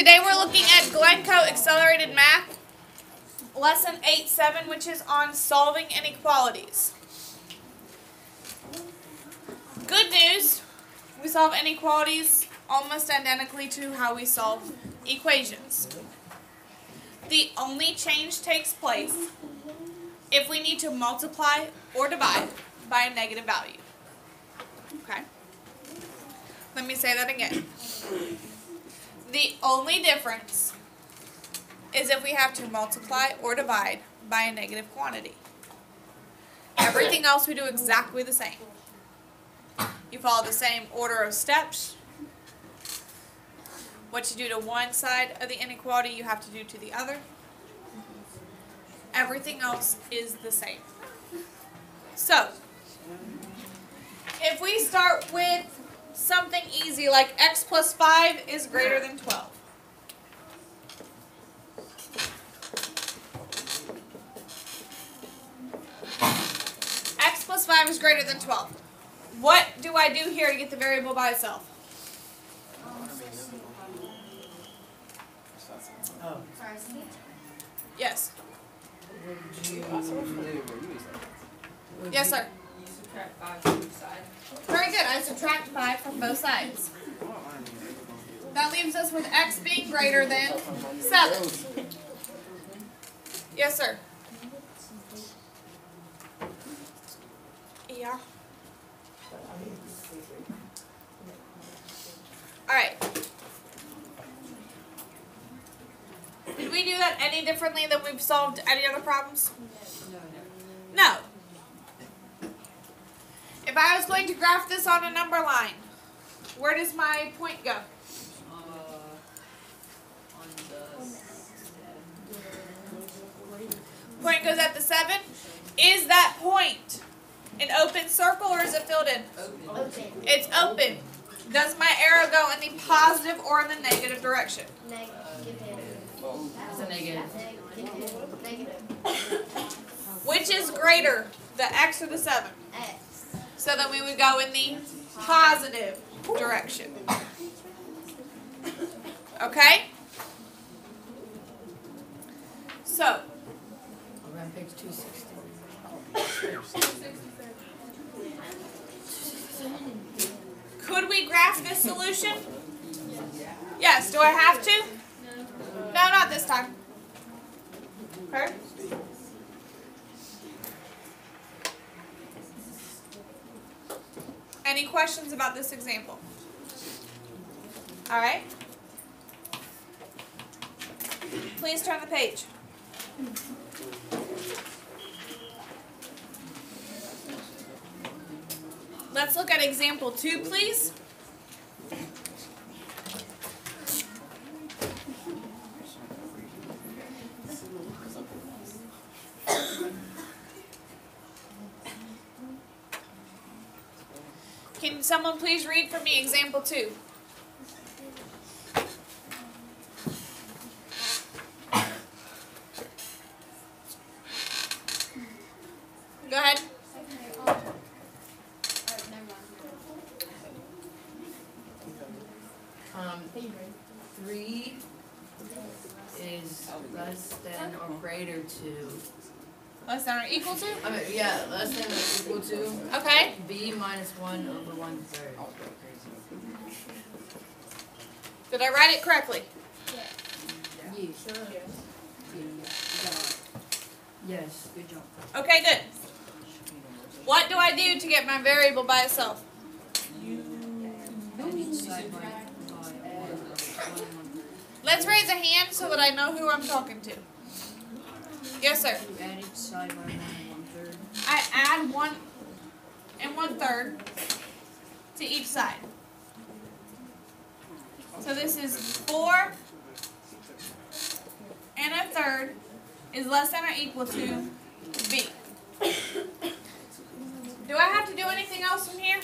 Today we're looking at Glencoe Accelerated Math, Lesson 8-7, which is on solving inequalities. Good news, we solve inequalities almost identically to how we solve equations. The only change takes place if we need to multiply or divide by a negative value. Okay? Let me say that again. The only difference is if we have to multiply or divide by a negative quantity. Everything else we do exactly the same. You follow the same order of steps. What you do to one side of the inequality, you have to do to the other. Everything else is the same. So, if we start with something easy like x plus 5 is greater than 12. X plus 5 is greater than 12. What do I do here to get the variable by itself? Yes. Yes, sir. You subtract 5 from each side. Very good. I subtract 5 from both sides. That leaves us with x being greater than 7. Yes, sir. Yeah. Alright. Did we do that any differently than we've solved any other problems? No. If I was going to graph this on a number line, where does my point go? Point goes at the 7. Is that point an open circle or is it filled in? Open. It's open. Does my arrow go in the positive or in the negative direction? Negative. It's a negative. Negative. Which is greater, the x or the 7? X. So then we would go in the positive direction. Okay? So, We're on page 260. could we graph this solution? Yes. Do I have to? No, not this time. Okay? Any questions about this example? All right. Please turn the page. Let's look at example 2, please. Can someone please read for me example 2? Go ahead. 3 is less than or greater to. Less than or equal to? I mean, yeah, less than or equal to. Okay. B minus 1 over 1/3. Did I write it correctly? Yes, good job. Okay, good. What do I do to get my variable by itself? Let's raise a hand so that I know who I'm talking to. Yes, sir. You add each side by 1 1/3. I add 1 1/3 to each side. So this is 4 1/3 is less than or equal to B. Do I have to do anything else from here?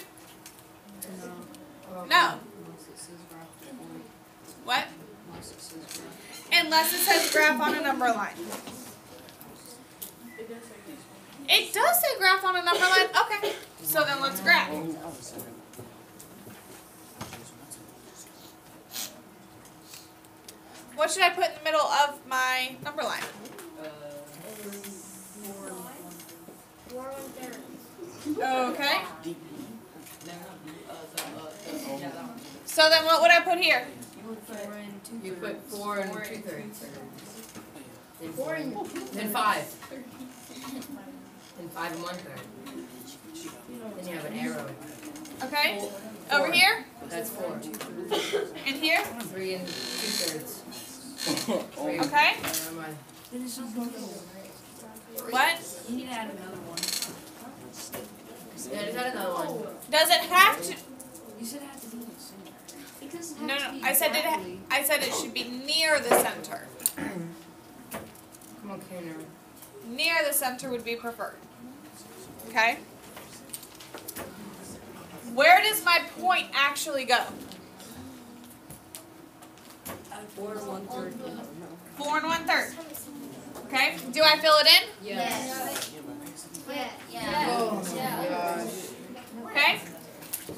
No. What? Unless it says graph on a number line. It does say graph on a number line. Okay. So then let's graph. What should I put in the middle of my number line? 4 1/3. Okay. So then what would I put here? You put 4 and 2/3. Then 4 and Then 5. Then 5 and 1/3. Then you have an arrow. Okay. 4. Over here? That's 4. And here? 3 and 2/3. Okay. Never mind. What? You need to add another one. Yeah, just add another one. Does it have to? You said it had to be in the center. It doesn't No, have to no. be I said exactly. I said it should be near the center. Come on, Kenner. Near the center would be preferred. Okay. Where does my point actually go? 4 and 1/3. 4 and 1/3. Okay. Do I fill it in? Yes. Yeah. Oh my gosh. Okay.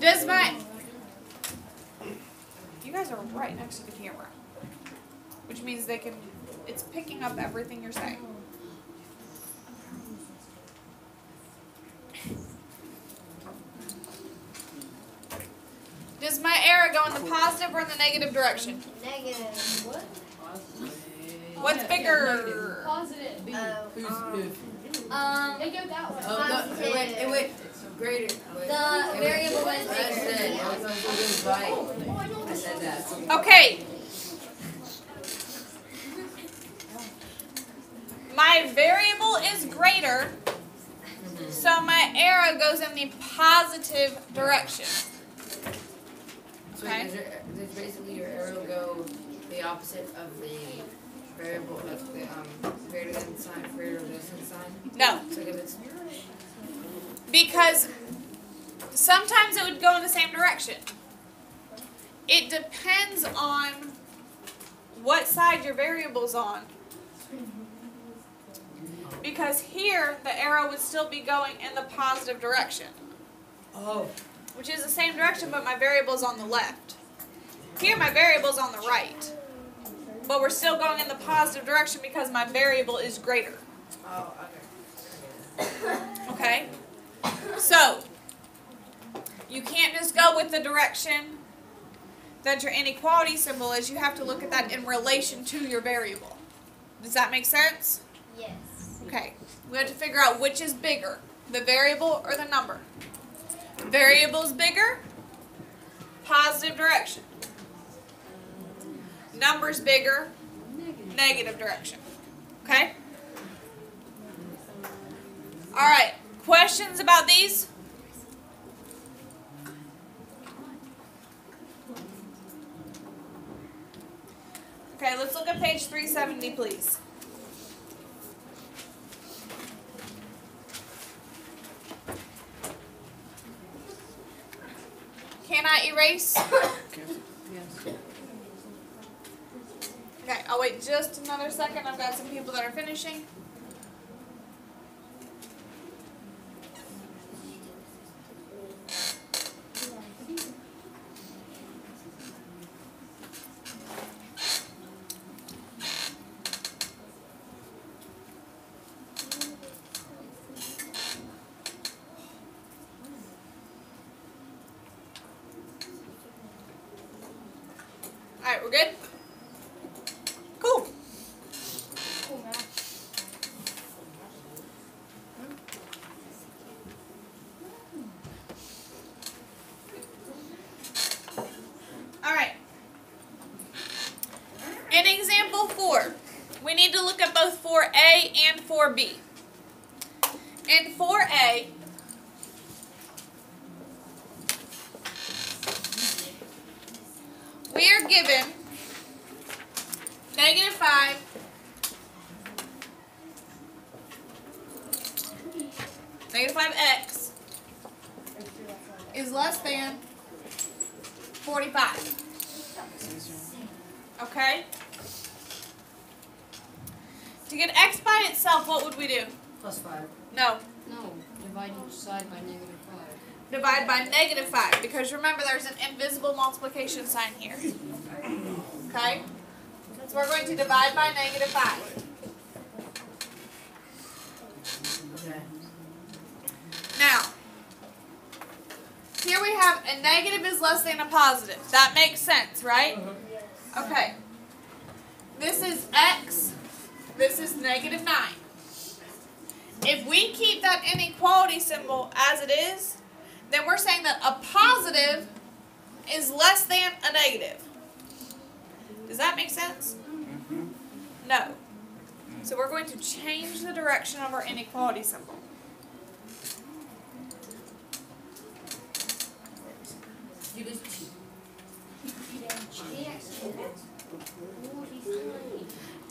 Does my... You guys are right next to the camera. Which means they can... It's picking up everything you're saying. Does my arrow go in the positive or in the negative direction? Negative. What? What's bigger? Positive. Who's It go that way. Oh, no, it went greater. The variable is That's bigger. it. I was going to do right. I said that. Okay. My variable is greater, so my arrow goes in the positive direction. So Okay. does basically your arrow go the opposite of the variable of the greater than sign, greater than sign? No, So if it's because sometimes it would go in the same direction. It depends on what side your variable's on. Because here, the arrow would still be going in the positive direction. Which is the same direction, but my variable's on the left. Here, my variable's on the right. But we're still going in the positive direction because my variable is greater. oh, okay. Okay? So, you can't just go with the direction that your inequality symbol is. You have to look at that in relation to your variable. Does that make sense? Yes. Okay. We have to figure out which is bigger, the variable or the number. Variable's bigger, positive direction. Number's bigger, negative direction. Okay? Alright. Questions about these? Okay, let's look at page 370, please. Can I erase? Okay, I'll wait just another second. I've got some people that are finishing. Alright, we're good? Cool. Cool, man. Alright. In example 4, we need to look at both 4A and 4B. In 4A, we are given -5 -5x is less than 45. Okay? To get x by itself, what would we do? +5. No. No, divide each side by -5. Divide by -5, because remember there's an invisible multiplication sign here. Okay? So we're going to divide by -5. Okay. Now, here we have a negative is less than a positive. That makes sense, right? Okay. This is x. This is -9. If we keep that inequality symbol as it is, then we're saying that a positive is less than a negative. Does that make sense? No. So we're going to change the direction of our inequality symbol. You just cheat.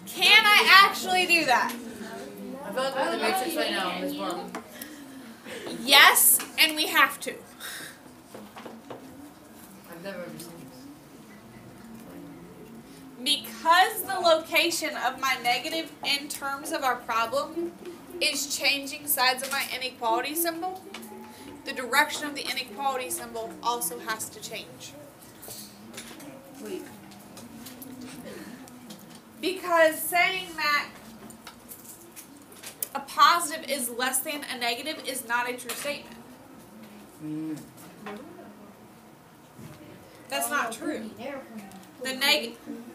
Can I actually do that? I feel like we're in the matrix right now on this problem. Yes, and we have to. I've never ever seen this. Because the location of my negative in terms of our problem is changing sides of my inequality symbol, the direction of the inequality symbol also has to change. Wait. Because saying that a positive is less than a negative is not a true statement. That's not true.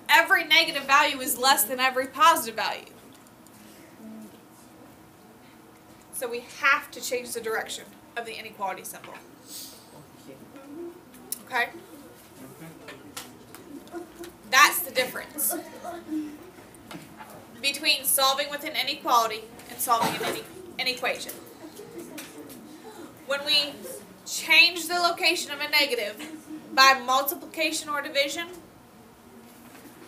Every negative value is less than every positive value. So we have to change the direction of the inequality symbol. Okay? That's the difference between solving with an inequality and solving an equation. When we change the location of a negative by multiplication or division,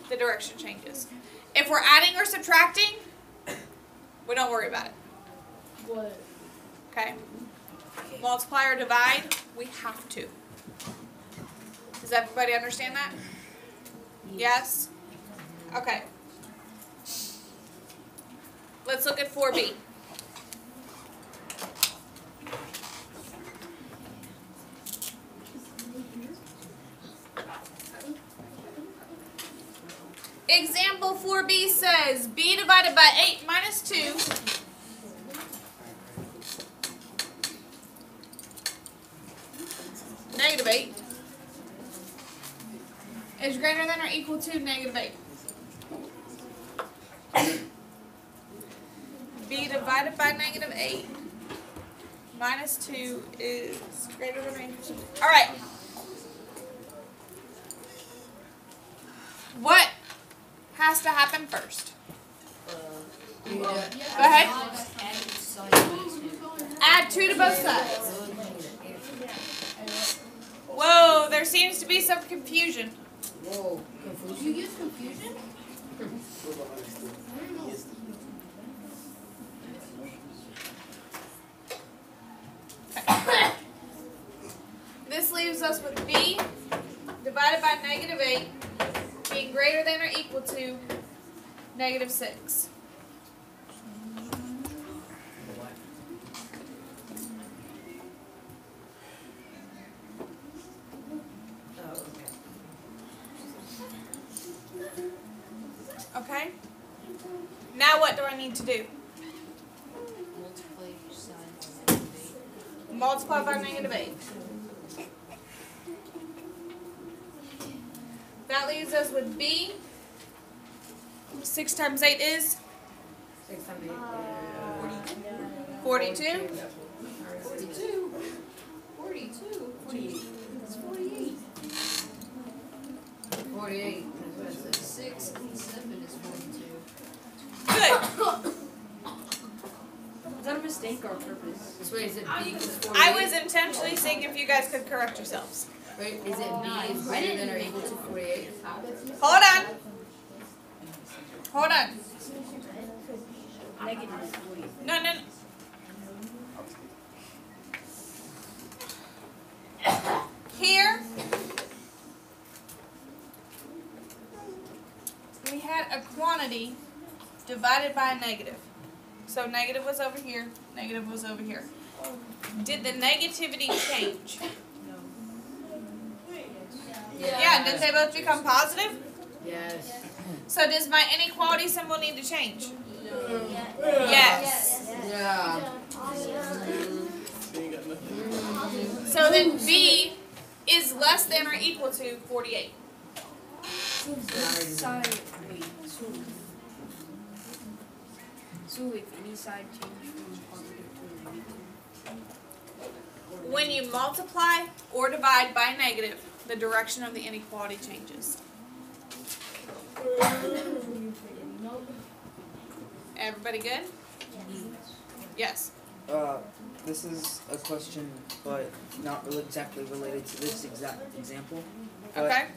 the direction changes. If we're adding or subtracting, we don't worry about it. What? Okay? Multiply or divide, we have to. Does everybody understand that? Yes? Okay. Let's look at 4B. Example 4B says b divided by 8 minus 2 negative 8 is greater than or equal to negative 8. B divided by negative 8 minus 2 is greater than or equal to. Alright. What has to happen first? Go ahead. Add 2 to both sides. Whoa, there seems to be some confusion. Whoa, Did you use confusion? This leaves us with b divided by negative 8 being greater than or equal to negative 6. Okay? Now what do I need to do? Multiply each side by -8. Multiply by negative 8. That leaves us with b. 6 times 8 is 6 times 8. 42. 42. 42. 48. 48. That's what it says. 6 and 7 is 42. Good. Is that a mistake or purpose? This way, is it b equals 48? I was intentionally seeing if you guys could correct yourselves. Wait, is it b is greater than or equal to 48? Hold on. Hold on. Negative 40. No, no, no. Here, we had a quantity divided by a negative. So negative was over here, negative was over here. Did the negativity change? Yeah. Yeah, did they both become positive? Yes. So does my inequality symbol need to change? Yeah. Yes. Yeah. So then B is less than or equal to 48. Side. Wait. So if any side change from positive to negative. When you multiply or divide by negative, the direction of the inequality changes. Everybody good? Yes. This is a question, but not really exactly related to this exact example. But, Okay.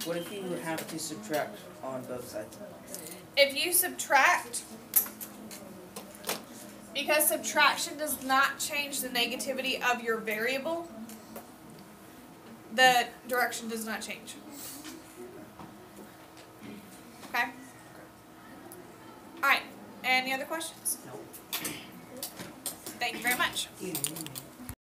What if you have to subtract on both sides? If you subtract, because subtraction does not change the negativity of your variable, the direction does not change. Okay? Alright, any other questions? No. Thank you very much.